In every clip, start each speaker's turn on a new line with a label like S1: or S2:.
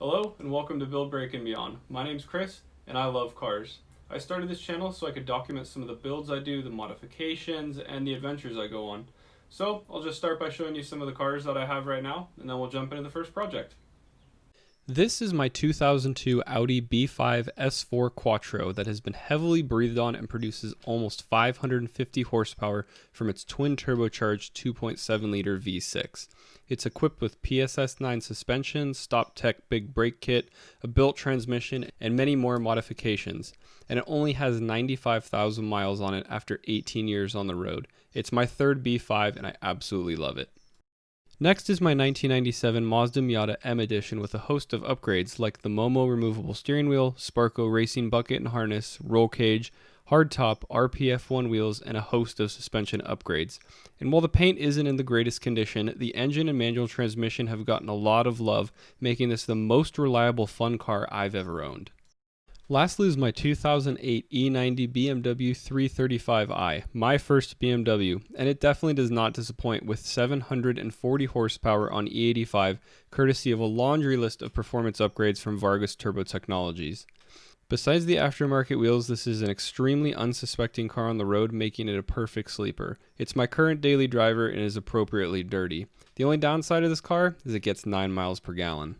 S1: Hello and welcome to Build, Break, and Beyond. My name's Chris and I love cars. I started this channel so I could document some of the builds I do, the modifications, and the adventures I go on. So I'll just start by showing you some of the cars that I have right now, and then we'll jump into the first project. This is my 2002 Audi B5 S4 Quattro that has been heavily breathed on and produces almost 550 horsepower from its twin turbocharged 2.7 liter V6. It's equipped with PSS 9 suspension, Stop Tech big brake kit, a built transmission, and many more modifications. And it only has 95,000 miles on it after 18 years on the road. It's my third B5 and I absolutely love it. Next is my 1997 Mazda Miata M Edition with a host of upgrades like the Momo removable steering wheel, Sparco racing bucket and harness, roll cage, hardtop, RPF1 wheels, and a host of suspension upgrades. And while the paint isn't in the greatest condition, the engine and manual transmission have gotten a lot of love, making this the most reliable fun car I've ever owned. Lastly is my 2008 E90 BMW 335i, my first BMW, and it definitely does not disappoint with 740 horsepower on E85, courtesy of a laundry list of performance upgrades from Vargas Turbo Technologies. Besides the aftermarket wheels, this is an extremely unsuspecting car on the road, making it a perfect sleeper. It's my current daily driver and is appropriately dirty. The only downside of this car is it gets 9 miles per gallon.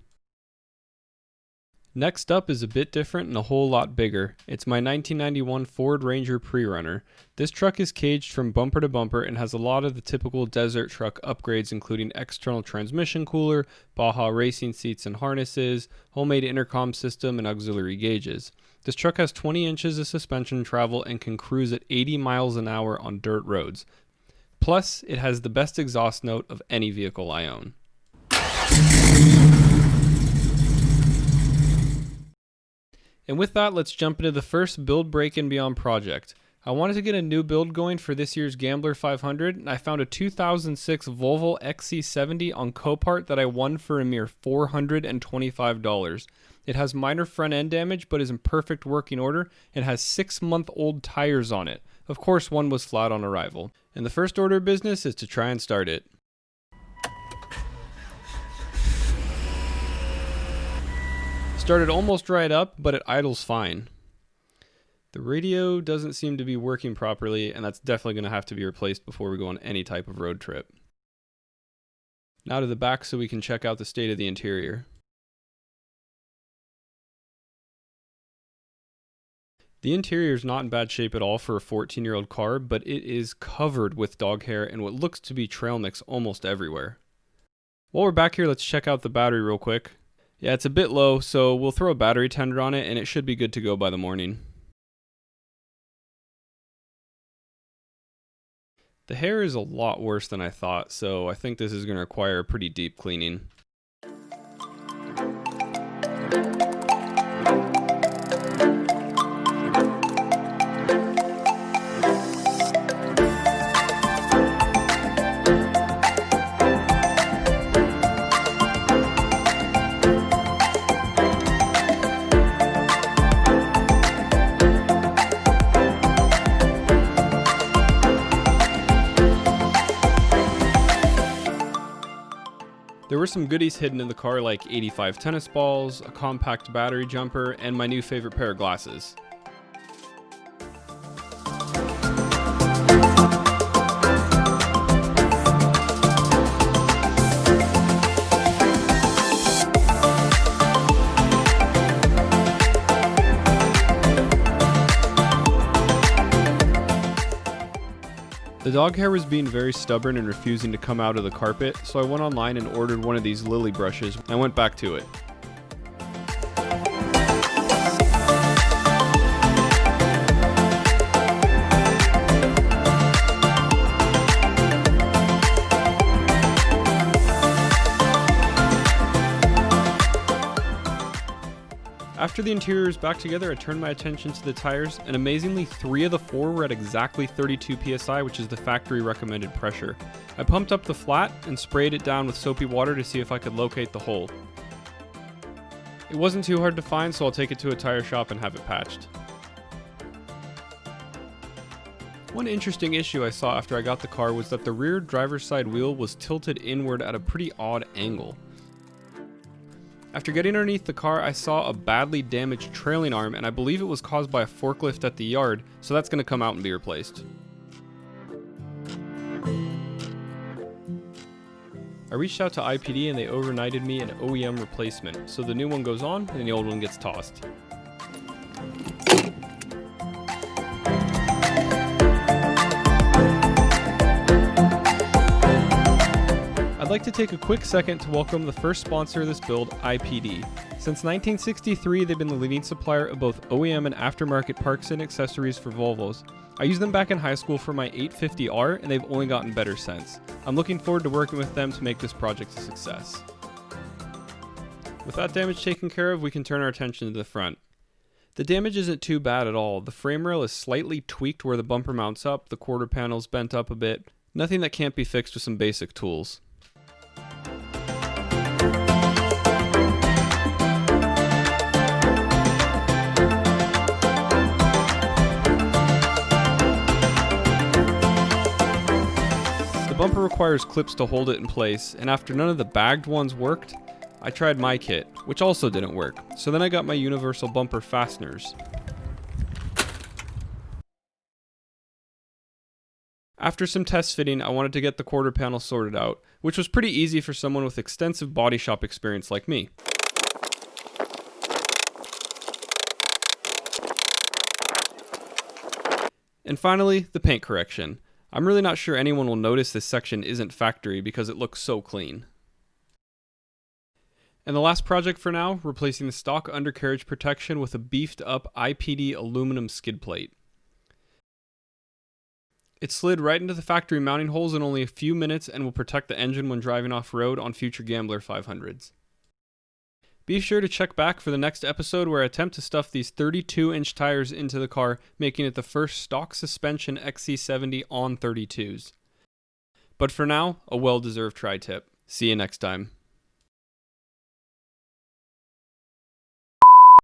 S1: Next up is a bit different and a whole lot bigger. It's my 1991 Ford Ranger Pre-Runner. This truck is caged from bumper to bumper and has a lot of the typical desert truck upgrades, including external transmission cooler, Baja racing seats and harnesses, homemade intercom system, and auxiliary gauges. This truck has 20 inches of suspension travel and can cruise at 80 miles an hour on dirt roads. Plus, it has the best exhaust note of any vehicle I own. And with that, let's jump into the first Build, Break, and Beyond project. I wanted to get a new build going for this year's Gambler 500, and I found a 2006 Volvo XC70 on Copart that I won for a mere $425. It has minor front end damage, but is in perfect working order, and has 6-month-old tires on it. Of course, one was flat on arrival. And the first order of business is to try and start it. Started almost right up, but it idles fine. The radio doesn't seem to be working properly, and that's definitely going to have to be replaced before we go on any type of road trip. Now to the back so we can check out the state of the interior. The interior is not in bad shape at all for a 14-year-old car, but it is covered with dog hair and what looks to be trail mix almost everywhere. While we're back here, let's check out the battery real quick. Yeah, it's a bit low, so we'll throw a battery tender on it and it should be good to go by the morning. The hair is a lot worse than I thought, so I think this is going to require a pretty deep cleaning. There were some goodies hidden in the car like 85 tennis balls, a compact battery jumper, and my new favorite pair of glasses. The dog hair was being very stubborn and refusing to come out of the carpet, so I went online and ordered one of these lily brushes and went back to it. After the interior is back together, I turned my attention to the tires, and amazingly 3 of the 4 were at exactly 32 psi, which is the factory recommended pressure. I pumped up the flat and sprayed it down with soapy water to see if I could locate the hole. It wasn't too hard to find, so I'll take it to a tire shop and have it patched. One interesting issue I saw after I got the car was that the rear driver's side wheel was tilted inward at a pretty odd angle. After getting underneath the car, I saw a badly damaged trailing arm, and I believe it was caused by a forklift at the yard, so that's going to come out and be replaced. I reached out to IPD and they overnighted me an OEM replacement, so the new one goes on and the old one gets tossed. I'd like to take a quick second to welcome the first sponsor of this build, IPD. Since 1963, they've been the leading supplier of both OEM and aftermarket parts and accessories for Volvos. I used them back in high school for my 850R, and they've only gotten better since. I'm looking forward to working with them to make this project a success. With that damage taken care of, we can turn our attention to the front. The damage isn't too bad at all. The frame rail is slightly tweaked where the bumper mounts up, the quarter panel's bent up a bit. Nothing that can't be fixed with some basic tools. The bumper requires clips to hold it in place, and after none of the bagged ones worked, I tried my kit, which also didn't work, so then I got my universal bumper fasteners. After some test fitting, I wanted to get the quarter panel sorted out, which was pretty easy for someone with extensive body shop experience like me. And finally, the paint correction. I'm really not sure anyone will notice this section isn't factory because it looks so clean. And the last project for now, replacing the stock undercarriage protection with a beefed up IPD aluminum skid plate. It slid right into the factory mounting holes in only a few minutes and will protect the engine when driving off-road on future Gambler 500s. Be sure to check back for the next episode where I attempt to stuff these 32-inch tires into the car, making it the first stock suspension XC70 on 32s. But for now, a well-deserved tri-tip. See you next time.